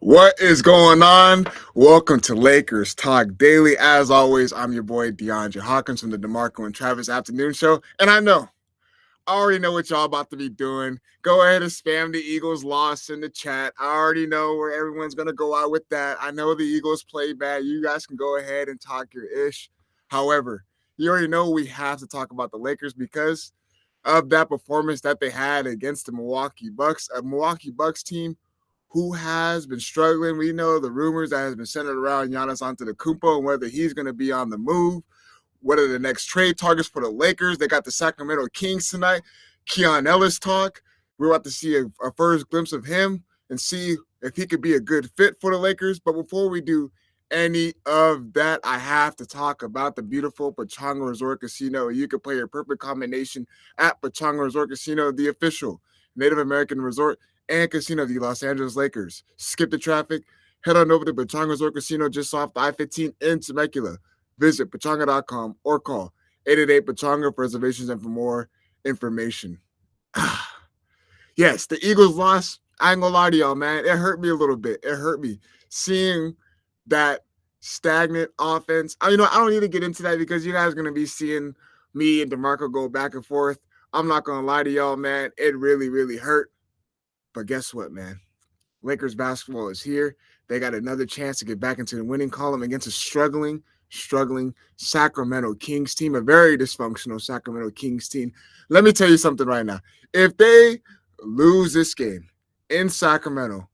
What is going on? Welcome to Lakers Talk Daily. As always, I'm your boy DeAndre Hawkins from the DeMarco and Travis Afternoon Show. And I already know what y'all about to be doing. Go ahead and spam the Eagles loss in the chat. I already know where everyone's going to go out with that. I know the Eagles play bad. You guys can go ahead and talk your ish. However, you already know we have to talk about the Lakers because of that performance that they had against the Milwaukee Bucks, a Milwaukee Bucks team who has been struggling. We know the rumors that has been centered around Giannis Antetokounmpo and whether he's going to be on the move. What are the next trade targets for the Lakers? They got the Sacramento Kings tonight. Keon Ellis talk. We're about to see a first glimpse of him and see if he could be a good fit for the Lakers. But before we do any of that, I have to talk about the beautiful Pechanga Resort Casino. You can play your perfect combination at Pechanga Resort Casino, the official Native American resort and casino of the Los Angeles Lakers. Skip the traffic. Head on over to Pechanga Resort Casino just off the I-15 in Temecula. Visit pechanga.com or call 888-PECHANGA for reservations and for more information. Yes, the Eagles lost. I ain't gonna lie to y'all, man. It hurt me a little bit. It hurt me seeing that stagnant offense. I don't need to get into that because you guys are going to be seeing me and DeMarco go back and forth. I'm not going to lie to y'all, man. It really, really hurt. But guess what, man? Lakers basketball is here. They got another chance to get back into the winning column against a struggling Sacramento Kings team, a very dysfunctional Sacramento Kings team. Let me tell you something right now. If they lose this game in Sacramento,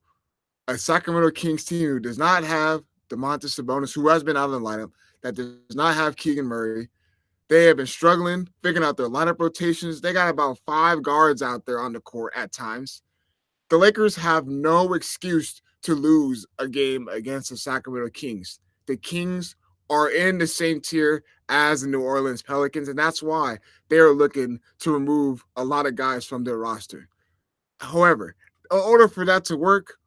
a Sacramento Kings team who does not have Domantas Sabonis, who has been out of the lineup, that does not have Keegan Murray, they have been struggling, figuring out their lineup rotations. They got about 5 guards out there on the court at times. The Lakers have no excuse to lose a game against the Sacramento Kings. The Kings are in the same tier as the New Orleans Pelicans, and that's why they're looking to remove a lot of guys from their roster. However, in order for that to work,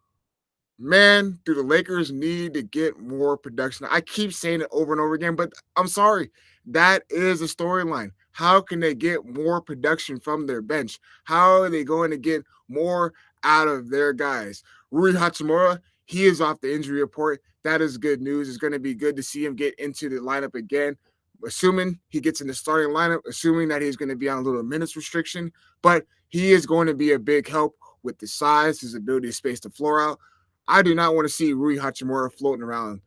man, do the Lakers need to get more production? I keep saying it over and over again, but I'm sorry. That is a storyline. How can they get more production from their bench? How are they going to get more out of their guys? Rui Hachimura, he is off the injury report. That is good news. It's going to be good to see him get into the lineup again, assuming he gets in the starting lineup, assuming that he's going to be on a little minutes restriction. But he is going to be a big help with the size, his ability to space the floor out. I do not want to see Rui Hachimura floating around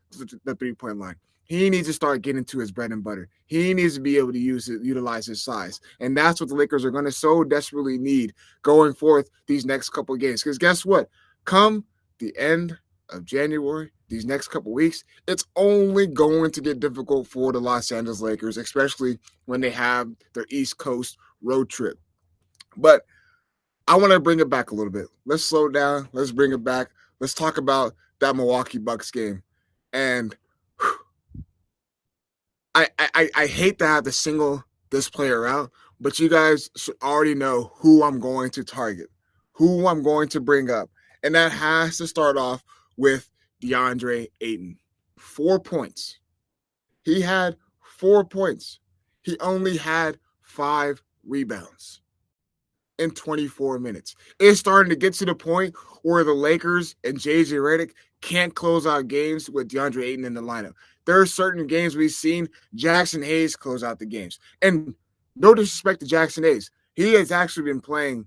the three-point line. He needs to start getting to his bread and butter. He needs to be able to utilize his size. And that's what the Lakers are going to so desperately need going forth these next couple of games. Because guess what? Come the end of January, these next couple of weeks, it's only going to get difficult for the Los Angeles Lakers, especially when they have their East Coast road trip. But I want to bring it back a little bit. Let's slow down. Let's bring it back. Let's talk about that Milwaukee Bucks game. And I hate to have to single this player out, but you guys should already know who I'm going to target, who I'm going to bring up. And that has to start off with DeAndre Ayton. 4 points. He had 4 points. He only had 5 rebounds in 24 minutes. It's starting to get to the point where the Lakers and JJ Redick can't close out games with DeAndre Ayton in the lineup. There are certain games we've seen Jackson Hayes close out the games. And no disrespect to Jackson Hayes. He has actually been playing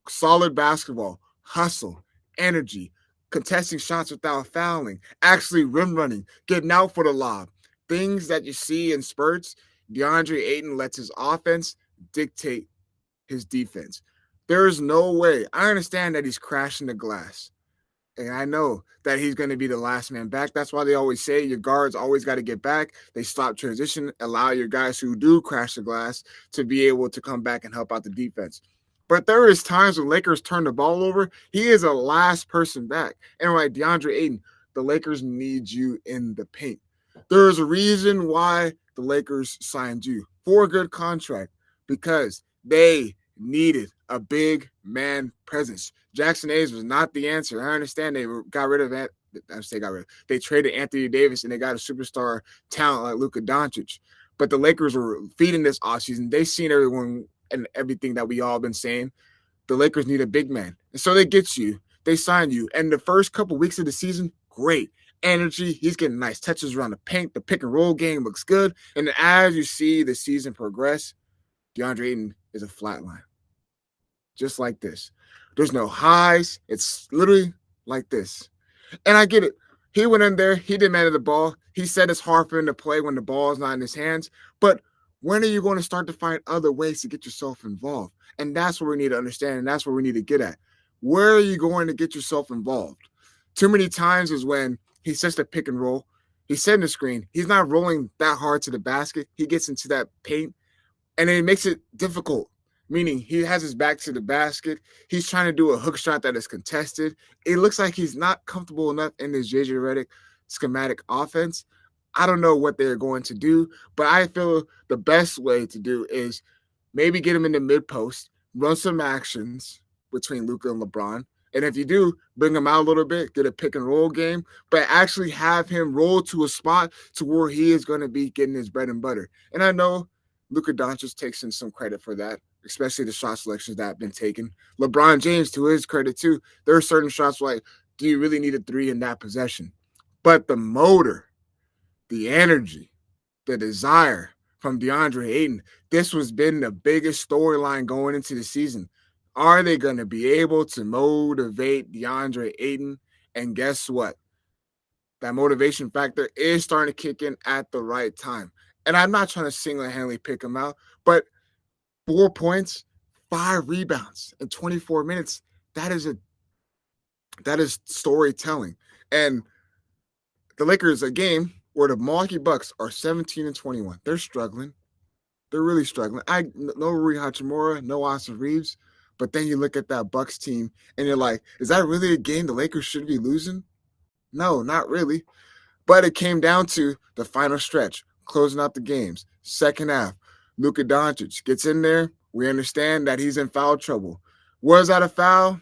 solid basketball, hustle, energy, contesting shots without fouling, actually rim running, getting out for the lob. Things that you see in spurts. DeAndre Ayton lets his offense dictate his defense. There is no way. I understand that he's crashing the glass. And I know that he's going to be the last man back. That's why they always say your guards always got to get back. They stop transition, allow your guys who do crash the glass to be able to come back and help out the defense. But there is times when Lakers turn the ball over. He is a last person back. And like DeAndre Ayton, the Lakers need you in the paint. There is a reason why the Lakers signed you for a good contract, because they needed a big man presence. Jackson Hayes was not the answer. I understand they got rid of that. They traded Anthony Davis and they got a superstar talent like Luka Doncic. But the Lakers were feeding this offseason. They seen everyone and everything that we all been saying. The Lakers need a big man. And so they get you. they sign you. And the first couple weeks of the season, great. Energy, he's getting nice touches around the paint. The pick and roll game looks good. And then as you see the season progress, DeAndre Ayton is a flat line. Just like this. There's no highs. It's literally like this. And I get it. He went in there. He demanded the ball. He said it's hard for him to play when the ball is not in his hands. But when are you going to start to find other ways to get yourself involved? And that's what we need to understand. And that's what we need to get at. Where are you going to get yourself involved? Too many times is when he sets the pick and roll. He's setting the screen. He's not rolling that hard to the basket. He gets into that paint, and it makes it difficult. Meaning he has his back to the basket. He's trying to do a hook shot that is contested. It looks like he's not comfortable enough in this JJ Redick schematic offense. I don't know what they're going to do, but I feel the best way to do is maybe get him in the mid post, run some actions between Luka and LeBron. And if you do, bring him out a little bit, get a pick and roll game, but actually have him roll to a spot to where he is going to be getting his bread and butter. And I know Luka Doncic takes in some credit for that, especially the shot selections that have been taken. LeBron James, to his credit too, there are certain shots like, do you really need a three in that possession? But the motor, the energy, the desire from DeAndre Ayton, this was been the biggest storyline going into the season. Are they going to be able to motivate DeAndre Ayton? And guess what? That motivation factor is starting to kick in at the right time. And I'm not trying to single-handedly pick him out, but 4 points, 5 rebounds in 24 minutes, that is storytelling. And the Lakers, a game where the Milwaukee Bucks are 17-21. They're struggling. They're really struggling. No Rui Hachimura, no Austin Reeves. But then you look at that Bucks team and you're like, is that really a game the Lakers should be losing? No, not really. But it came down to the final stretch, closing out the games, second half. Luka Doncic gets in there. We understand that he's in foul trouble. Was that a foul?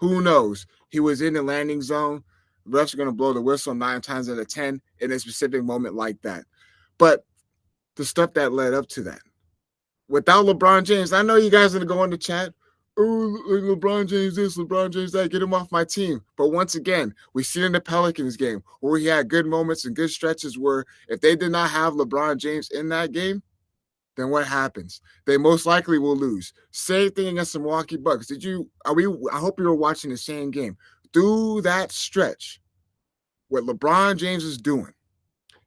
Who knows? He was in the landing zone. Refs are going to blow the whistle 9 times out of 10 in a specific moment like that. But the stuff that led up to that. Without LeBron James, I know you guys are going to go in the chat. Oh, LeBron James this, LeBron James that, get him off my team. But once again, we see in the Pelicans game where he had good moments and good stretches where if they did not have LeBron James in that game, then what happens? They most likely will lose. Same thing against the Milwaukee Bucks. I hope you were watching the same game. Through that stretch, what LeBron James is doing,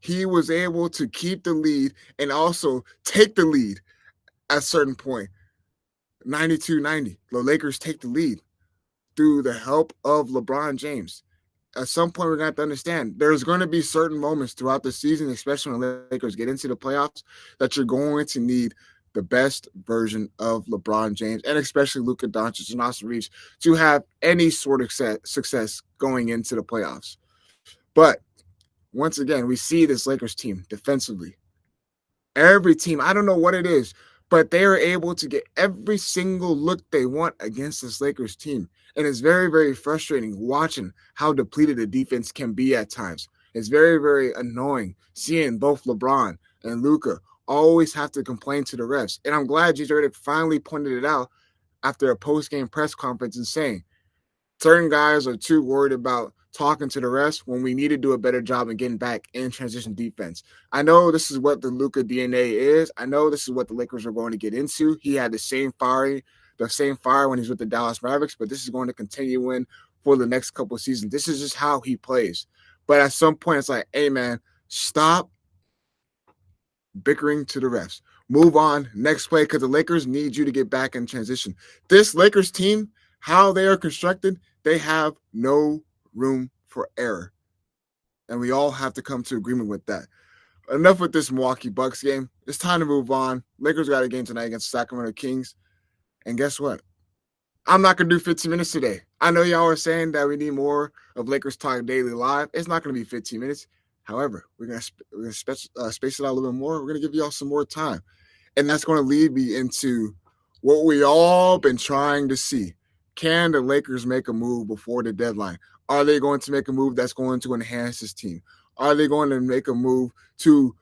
he was able to keep the lead and also take the lead at a certain point. 92-90. The Lakers take the lead through the help of LeBron James. At some point, we're going to have to understand there's going to be certain moments throughout the season, especially when the Lakers get into the playoffs, that you're going to need the best version of LeBron James and especially Luka Doncic and Austin Reeves to have any sort of success going into the playoffs. But once again, we see this Lakers team defensively. Every team, I don't know what it is, but they are able to get every single look they want against this Lakers team. And it's very, very frustrating watching how depleted the defense can be at times. It's very, very annoying seeing both LeBron and Luka always have to complain to the refs. And I'm glad JJ Redick finally pointed it out after a post-game press conference and saying, certain guys are too worried about talking to the refs when we need to do a better job in getting back in transition defense. I know this is what the Luka DNA is. I know this is what the Lakers are going to get into. He had the same fire when he's with the Dallas Mavericks, but this is going to continue in for the next couple of seasons. This is just how he plays. But at some point, it's like, hey, man, stop bickering to the refs. Move on. Next play, because the Lakers need you to get back in transition. This Lakers team, how they are constructed, they have no room for error. And we all have to come to agreement with that. Enough with this Milwaukee Bucks game. It's time to move on. Lakers got a game tonight against Sacramento Kings. And guess what? I'm not going to do 15 minutes today. I know y'all are saying that we need more of Lakers Talk Daily Live. It's not going to be 15 minutes. However, we're going to space it out a little bit more. We're going to give y'all some more time. And that's going to lead me into what we all been trying to see. Can the Lakers make a move before the deadline? Are they going to make a move that's going to enhance this team? Are they going to make a move to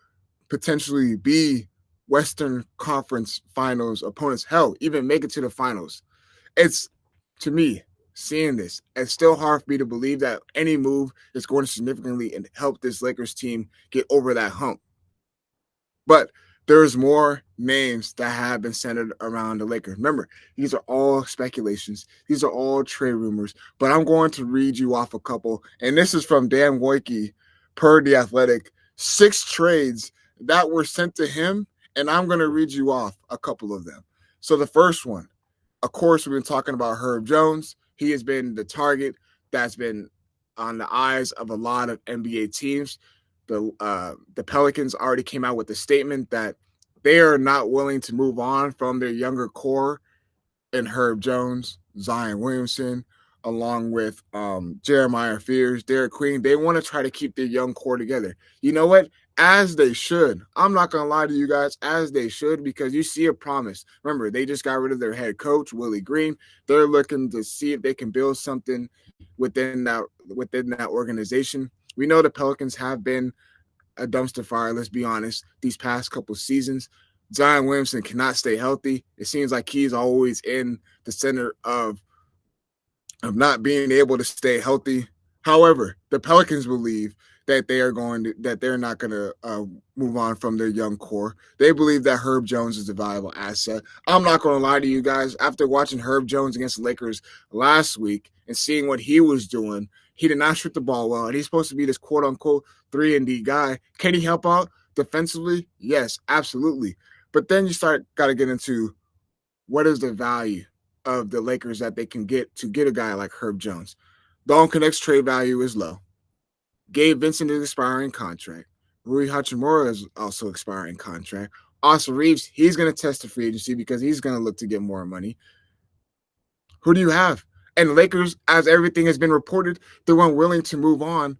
potentially be Western Conference Finals opponents? Hell, even make it to the finals. It's, to me, seeing this. It's still hard for me to believe that any move is going to significantly and help this Lakers team get over that hump. But there's more names that have been centered around the Lakers. Remember, these are all speculations. These are all trade rumors. But I'm going to read you off a couple. And this is from Dan Wojcicki, per The Athletic. 6 trades that were sent to him. And I'm going to read you off a couple of them. So the first one, of course, we've been talking about Herb Jones. He has been the target that's been on the eyes of a lot of NBA teams. The Pelicans already came out with a statement that they are not willing to move on from their younger core in Herb Jones, Zion Williamson, along with Jeremiah Fears, Derek Queen. They want to try to keep their young core together. You know what? As they should. I'm not going to lie to you guys, as they should, because you see a promise. Remember, they just got rid of their head coach, Willie Green. They're looking to see if they can build something within that organization. We know the Pelicans have been a dumpster fire, let's be honest, these past couple seasons. Zion Williamson cannot stay healthy. It seems like he's always in the center of not being able to stay healthy. However, the Pelicans believe that they're not going to move on from their young core. They believe that Herb Jones is a valuable asset. I'm not going to lie to you guys. After watching Herb Jones against the Lakers last week and seeing what he was doing, he did not shoot the ball well, and he's supposed to be this quote-unquote 3-and-D guy. Can he help out defensively? Yes, absolutely. But then you got to get into what is the value of the Lakers that they can get to get a guy like Herb Jones. Dalton Connect's trade value is low. Gabe Vincent is expiring contract. Rui Hachimura is also expiring contract. Austin Reeves, he's going to test the free agency because he's going to look to get more money. Who do you have? And the Lakers, as everything has been reported, they're unwilling to move on.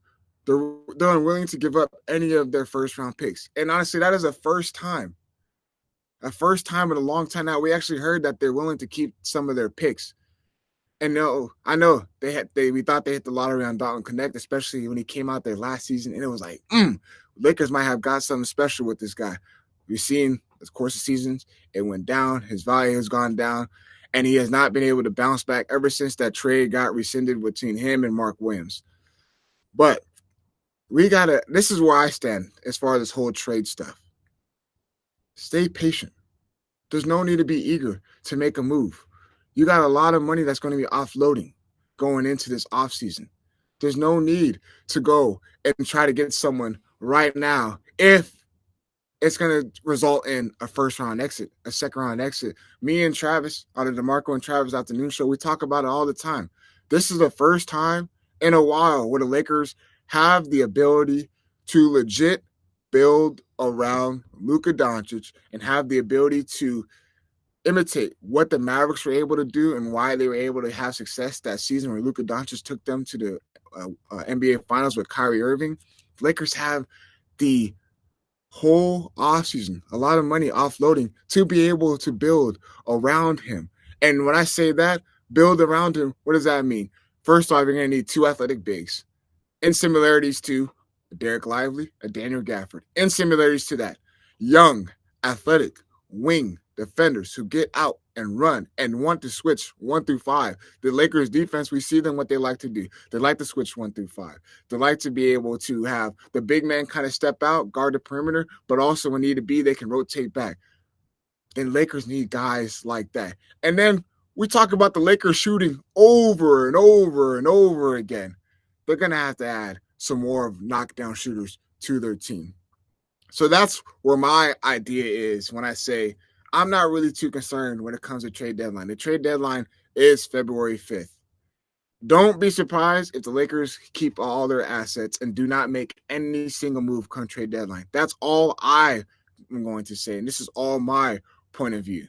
They're unwilling to give up any of their first-round picks. And honestly, that is a first time. A first time in a long time now. We actually heard that they're willing to keep some of their picks. And no, I know we thought they hit the lottery on Dalton Connect, especially when he came out there last season, and it was like, Lakers might have got something special with this guy. We've seen the course of seasons, it went down, his value has gone down, and he has not been able to bounce back ever since that trade got rescinded between him and Mark Williams. But this is where I stand as far as this whole trade stuff. Stay patient. There's no need to be eager to make a move. You got a lot of money that's going to be offloading going into this offseason. There's no need to go and try to get someone right now if it's going to result in a first-round exit, a second-round exit. Me and Travis, on the DeMarco and Travis Afternoon Show, we talk about it all the time. This is the first time in a while where the Lakers have the ability to legit build around Luka Doncic and have the ability to imitate what the Mavericks were able to do and why they were able to have success that season where Luka Doncic took them to the NBA Finals with Kyrie Irving. The Lakers have the whole offseason, a lot of money offloading to be able to build around him. And when I say that, build around him, what does that mean? First off, you're going to need 2 athletic bigs in similarities to Derek Lively, a Daniel Gafford. In similarities to that, young, athletic, wing defenders who get out and run and want to switch 1 through 5. The Lakers defense, we see them what they like to do. They like to switch 1 through 5. They like to be able to have the big man kind of step out, guard the perimeter, but also when need to be, they can rotate back. Then Lakers need guys like that. And then we talk about the Lakers shooting over and over and over again. They're going to have to add some more of knockdown shooters to their team. So that's where my idea is when I say I'm not really too concerned when it comes to trade deadline. The trade deadline is February 5th. Don't be surprised if the Lakers keep all their assets and do not make any single move come trade deadline. That's all I am going to say, and this is all my point of view.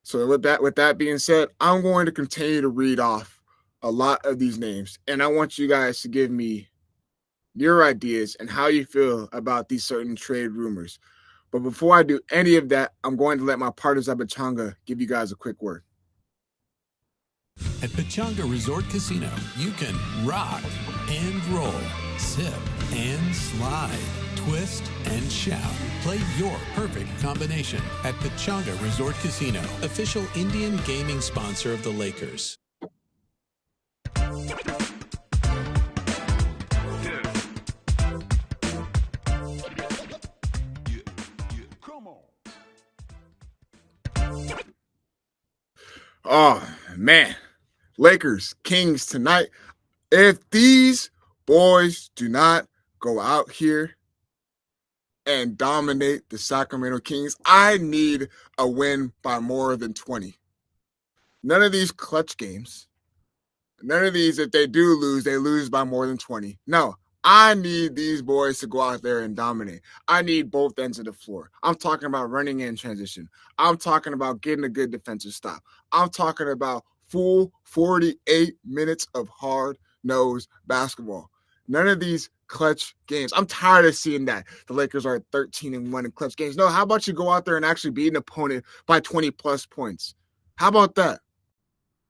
So with that being said, I'm going to continue to read off a lot of these names, and I want you guys to give me your ideas and how you feel about these certain trade rumors. But before I do any of that, I'm going to let my partners at Pechanga give you guys a quick word. At Pechanga Resort Casino, you can rock and roll, sip and slide, twist and shout. Play your perfect combination at Pechanga Resort Casino, official Indian gaming sponsor of the Lakers. Oh, man. Lakers, Kings tonight. If these boys do not go out here and dominate the Sacramento Kings, I need a win by more than 20. None of these clutch games, none of these, if they do lose, they lose by more than 20. No, I need these boys to go out there and dominate. I need both ends of the floor. I'm talking about running in transition. I'm talking about getting a good defensive stop. I'm talking about full 48 minutes of hard-nosed basketball. None of these clutch games. I'm tired of seeing that the Lakers are 13-1 in clutch games. No, how about you go out there and actually beat an opponent by 20 plus points? How about that?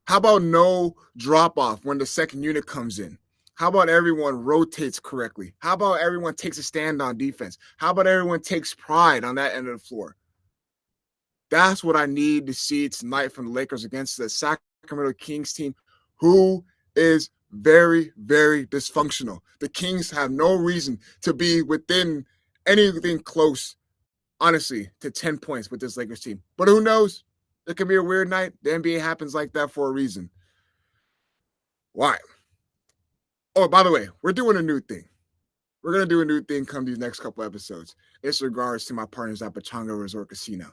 How about no drop off when the second unit comes in? How about everyone rotates correctly? How about everyone takes a stand on defense? How about everyone takes pride on that end of the floor? That's what I need to see tonight from the Lakers against the Sacramento Kings team, who is very, very dysfunctional. The Kings have no reason to be within anything close, honestly, to 10 points with this Lakers team. But who knows? It could be a weird night. The NBA happens like that for a reason. Why? Oh, by the way, we're doing a new thing. We're going to do a new thing come these next couple episodes. It's regards to my partners at Pachanga Resort Casino.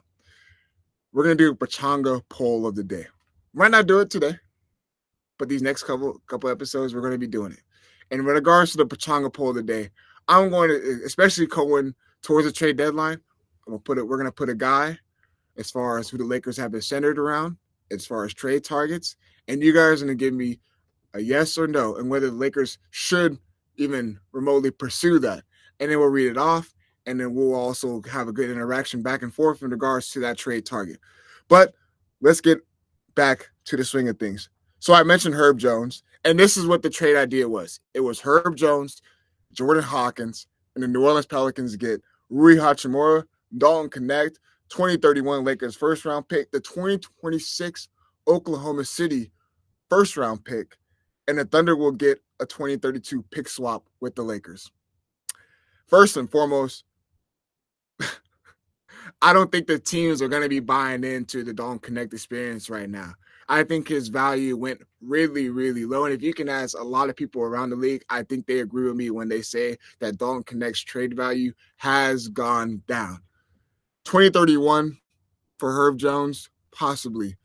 We're going to do a Pachanga poll of the day. Might not do it today, but these next couple episodes, we're going to be doing it. And in regards to the Pachanga poll of the day, I'm going to, especially going towards the trade deadline, we're going to put a guy as far as who the Lakers have been centered around, as far as trade targets, and you guys are going to give me a yes or no, and whether the Lakers should even remotely pursue that. And then we'll read it off, and then we'll also have a good interaction back and forth in regards to that trade target. But let's get back to the swing of things. So I mentioned Herb Jones, and this is what the trade idea was. It was Herb Jones, Jordan Hawkins, and the New Orleans Pelicans get Rui Hachimura, Dalton Connect, 2031 Lakers first-round pick, the 2026 Oklahoma City first-round pick, and the Thunder will get a 2032 pick swap with the Lakers. First and foremost, I don't think the teams are going to be buying into the Dalton Connect experience right now. I think his value went really, really low. And if you can ask a lot of people around the league, I think they agree with me when they say that Dalton Connect's trade value has gone down. 2031 for Herb Jones, possibly.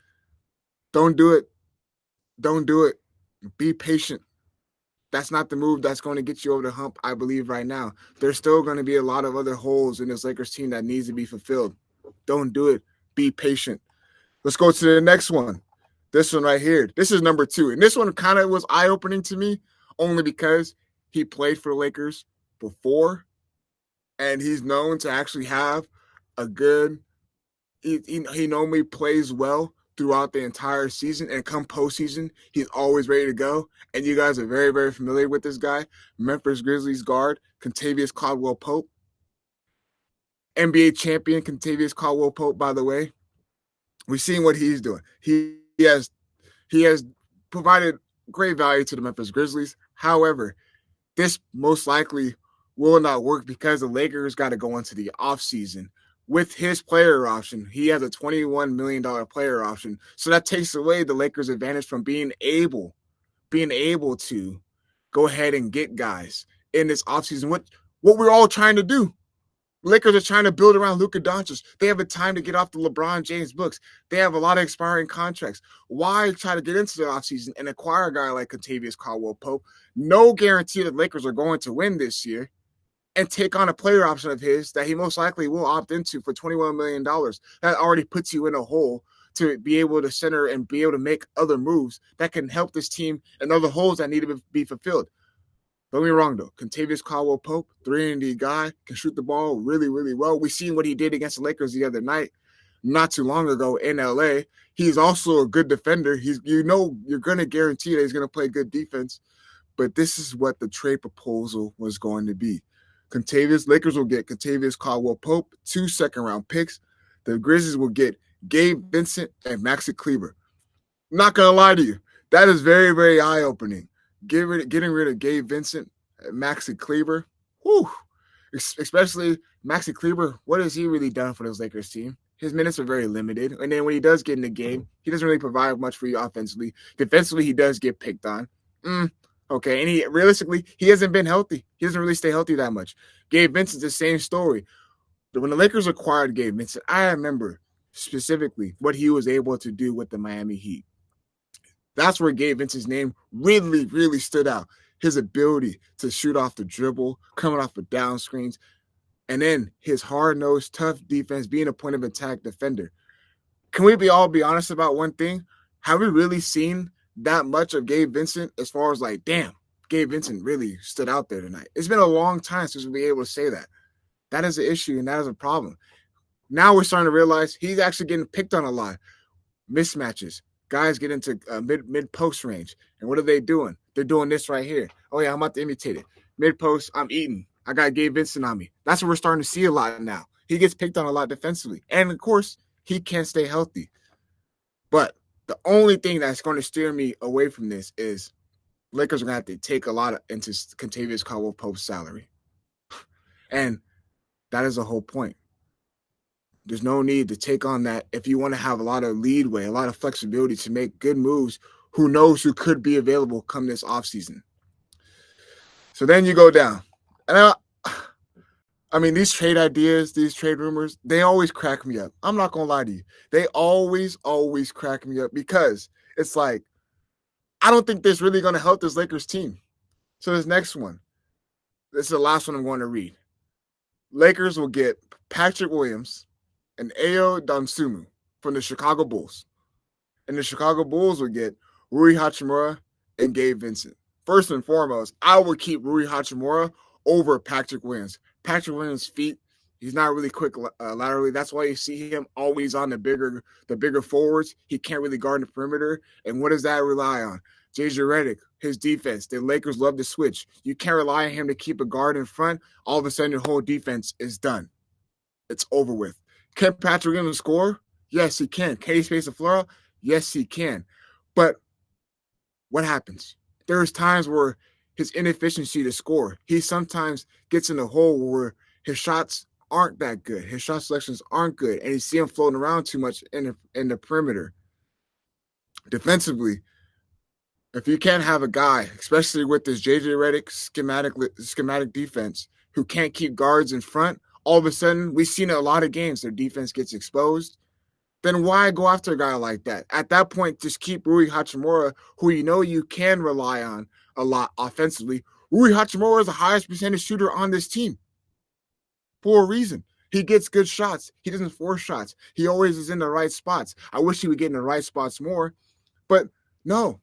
Don't do it. Don't do it. Be patient. That's not the move that's going to get you over the hump, I believe, right now. There's still going to be a lot of other holes in this Lakers team that needs to be fulfilled. Don't do it. Be patient. Let's go to the next one. This one right here. This is number 2. And this one kind of was eye-opening to me only because he played for the Lakers before, and he's known to actually have a good – he normally plays well throughout the entire season, and come postseason, he's always ready to go. And you guys are very, very familiar with this guy, Memphis Grizzlies guard, Kentavious Caldwell-Pope. NBA champion Kentavious Caldwell-Pope, by the way. We've seen what he's doing. He has provided great value to the Memphis Grizzlies. However, this most likely will not work because the Lakers got to go into the offseason with his player option. He has a $21 million player option. So that takes away the Lakers' advantage from being able to go ahead and get guys in this offseason. What we're all trying to do. Lakers are trying to build around Luka Doncic. They have a time to get off the LeBron James books. They have a lot of expiring contracts. Why try to get into the offseason and acquire a guy like Kentavious Caldwell-Pope? No guarantee that Lakers are going to win this year, and take on a player option of his that he most likely will opt into for $21 million. That already puts you in a hole to be able to center and be able to make other moves that can help this team and other holes that need to be fulfilled. Don't get me wrong, though. Kentavious Caldwell-Pope, 3-and-D guy, can shoot the ball really, really well. We seen what he did against the Lakers the other night, not too long ago in LA. He's also a good defender. You're going to guarantee that he's going to play good defense. But this is what the trade proposal was going to be. Lakers will get Kentavious Caldwell-Pope, 2 second-round picks. The Grizzlies will get Gabe Vincent and Maxi Kleber. I'm not going to lie to you. That is very, very eye-opening. Getting rid of Gabe Vincent and Maxi Kleber. Whew. Especially Maxi Kleber. What has he really done for this Lakers team? his minutes are very limited. And then when he does get in the game, he doesn't really provide much for you offensively. Defensively, he does get picked on. Okay. And he realistically, he hasn't been healthy. He doesn't really stay healthy that much. Gabe Vincent's the same story. When the Lakers acquired Gabe Vincent, I remember specifically what he was able to do with the Miami Heat. That's where Gabe Vincent's name really, really stood out. His ability to shoot off the dribble, coming off of down screens, and then his hard-nosed, tough defense, being a point of attack defender. Can we all be honest about one thing? Have we really seen that much of Gabe Vincent as far as like, damn, Gabe Vincent really stood out there tonight? It's been a long time since we've been able to say that. That is an issue, and that is a problem. Now we're starting to realize he's actually getting picked on a lot. Mismatches. Guys get into mid post range. And what are they doing? They're doing this right here. Oh, yeah, I'm about to imitate it. Mid post, I'm eating. I got Gabe Vincent on me. That's what we're starting to see a lot now. He gets picked on a lot defensively. And, of course, he can't stay healthy. But the only thing that's going to steer me away from this is Lakers are going to have to take a lot into Kentavious Caldwell-Pope's salary. And that is the whole point. There's no need to take on that if you want to have a lot of leadway, a lot of flexibility to make good moves. Who knows who could be available come this offseason. So then you go down. And I mean, these trade ideas, these trade rumors, they always crack me up. I'm not going to lie to you. They always crack me up because it's like, I don't think this really going to help this Lakers team. So this next one, this is the last one I'm going to read. Lakers will get Patrick Williams and Ayo Dosunmu from the Chicago Bulls. And the Chicago Bulls will get Rui Hachimura and Gabe Vincent. First and foremost, I would keep Rui Hachimura over Patrick Williams. Patrick Williams' feet, he's not really quick laterally. That's why you see him always on the bigger forwards. He can't really guard the perimeter. And what does that rely on? JJ Redick, his defense. The Lakers love to switch. You can't rely on him to keep a guard in front. All of a sudden, your whole defense is done. It's over with. Can Patrick Williams score? Yes, he can. Can he space the floor out? Yes, he can. But what happens? There's times where his inefficiency to score, he sometimes gets in a hole where his shots aren't that good. His shot selections aren't good, and you see him floating around too much in the perimeter. Defensively, if you can't have a guy, especially with this JJ Redick schematic defense, who can't keep guards in front, all of a sudden, we've seen a lot of games, their defense gets exposed. Then why go after a guy like that? At that point, just keep Rui Hachimura, who you know you can rely on a lot offensively. Rui Hachimura is the highest percentage shooter on this team for a reason. He gets good shots. He doesn't force shots. He always is in the right spots. I wish he would get in the right spots more, but no.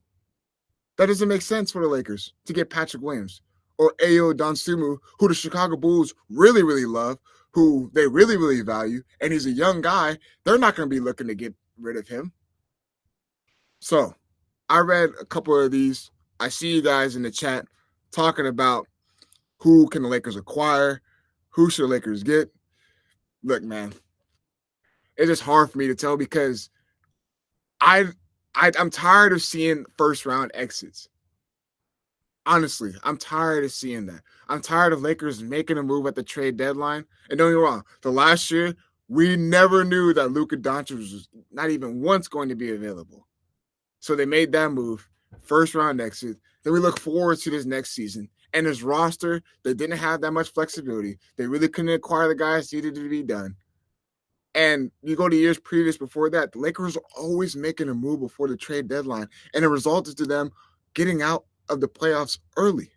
That doesn't make sense for the Lakers to get Patrick Williams or Ayo Dosunmu, who the Chicago Bulls really, really love, who they really, really value, and he's a young guy. They're not going to be looking to get rid of him. So I read a couple of these. I see you guys in the chat talking about who can the Lakers acquire, who should the Lakers get. Look, man, it's just hard for me to tell because I'm tired of seeing first-round exits. Honestly, I'm tired of seeing that. I'm tired of Lakers making a move at the trade deadline. And don't get me wrong, the last year, we never knew that Luka Doncic was not even once going to be available. So they made that move, first-round exit. Then we look forward to this next season. And this roster, they didn't have that much flexibility. They really couldn't acquire the guys needed to be done. And you go to years previous before that, the Lakers are always making a move before the trade deadline. And it resulted to them getting out of the playoffs early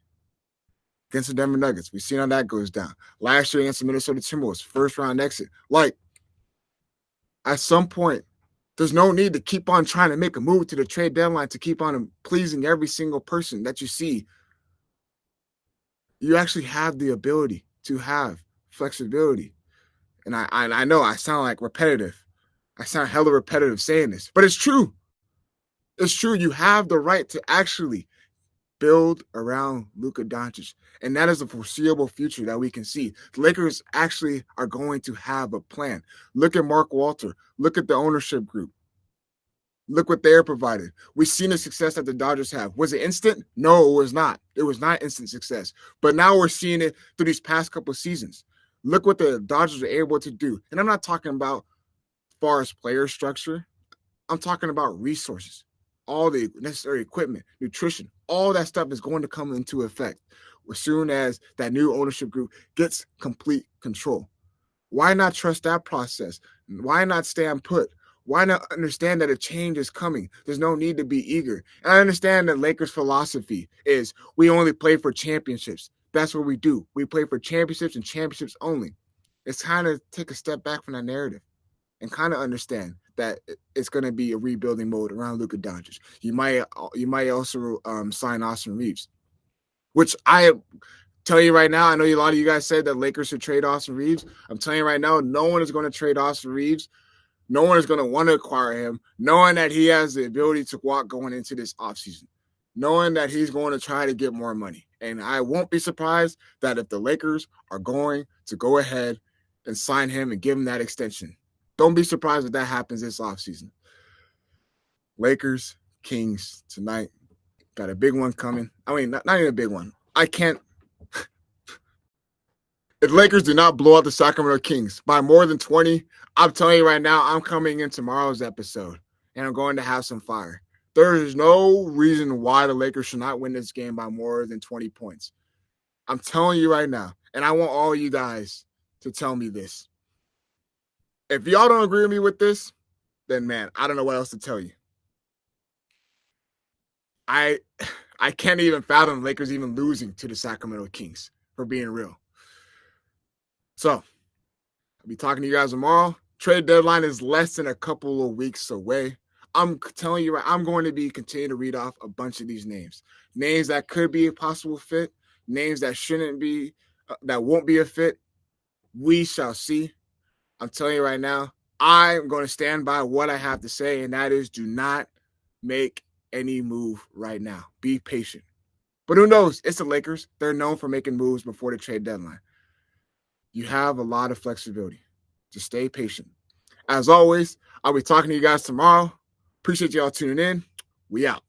against the Denver Nuggets. We've seen how that goes down. Last year against the Minnesota Timberwolves, first-round exit. Like, at some point, there's no need to keep on trying to make a move to the trade deadline to keep on pleasing every single person that you see. You actually have the ability to have flexibility. And I know I sound like repetitive. I sound hella repetitive saying this, but it's true. It's true. You have the right to actually build around Luka Doncic. And that is a foreseeable future that we can see. The Lakers actually are going to have a plan. Look at Mark Walter. Look at the ownership group. Look what they're provided. We've seen the success that the Dodgers have. Was it instant? No, it was not. It was not instant success. But now we're seeing it through these past couple of seasons. Look what the Dodgers are able to do. And I'm not talking about far as player structure, I'm talking about resources, all the necessary equipment, nutrition, all that stuff is going to come into effect as soon as that new ownership group gets complete control. Why not trust that process? Why not stand put? Why not understand that a change is coming? There's no need to be eager. And I understand that Lakers' philosophy is we only play for championships. That's what we do. We play for championships and championships only. It's kind of take a step back from that narrative and kind of understand that it's going to be a rebuilding mode around Luka Doncic. You might also sign Austin Reeves, which I tell you right now. I know a lot of you guys said that Lakers should trade Austin Reeves. I'm telling you right now, no one is going to trade Austin Reeves. No one is going to want to acquire him, knowing that he has the ability to walk going into this offseason, knowing that he's going to try to get more money. And I won't be surprised that if the Lakers are going to go ahead and sign him and give him that extension. Don't be surprised if that happens this offseason. Lakers, Kings tonight. Got a big one coming. I mean, not even a big one. I can't. If Lakers do not blow out the Sacramento Kings by more than 20, I'm telling you right now, I'm coming in tomorrow's episode, and I'm going to have some fire. There is no reason why the Lakers should not win this game by more than 20 points. I'm telling you right now, and I want all you guys to tell me this. If y'all don't agree with me with this, then, man, I don't know what else to tell you. I can't even fathom Lakers even losing to the Sacramento Kings, for being real. So, I'll be talking to you guys tomorrow. Trade deadline is less than a couple of weeks away. I'm telling you, I'm going to be continuing to read off a bunch of these names. Names that could be a possible fit, names that shouldn't be, that won't be a fit. We shall see. I'm telling you right now, I'm going to stand by what I have to say, and that is do not make any move right now. Be patient. But who knows? It's the Lakers. They're known for making moves before the trade deadline. You have a lot of flexibility. Just stay patient. As always, I'll be talking to you guys tomorrow. Appreciate y'all tuning in. We out.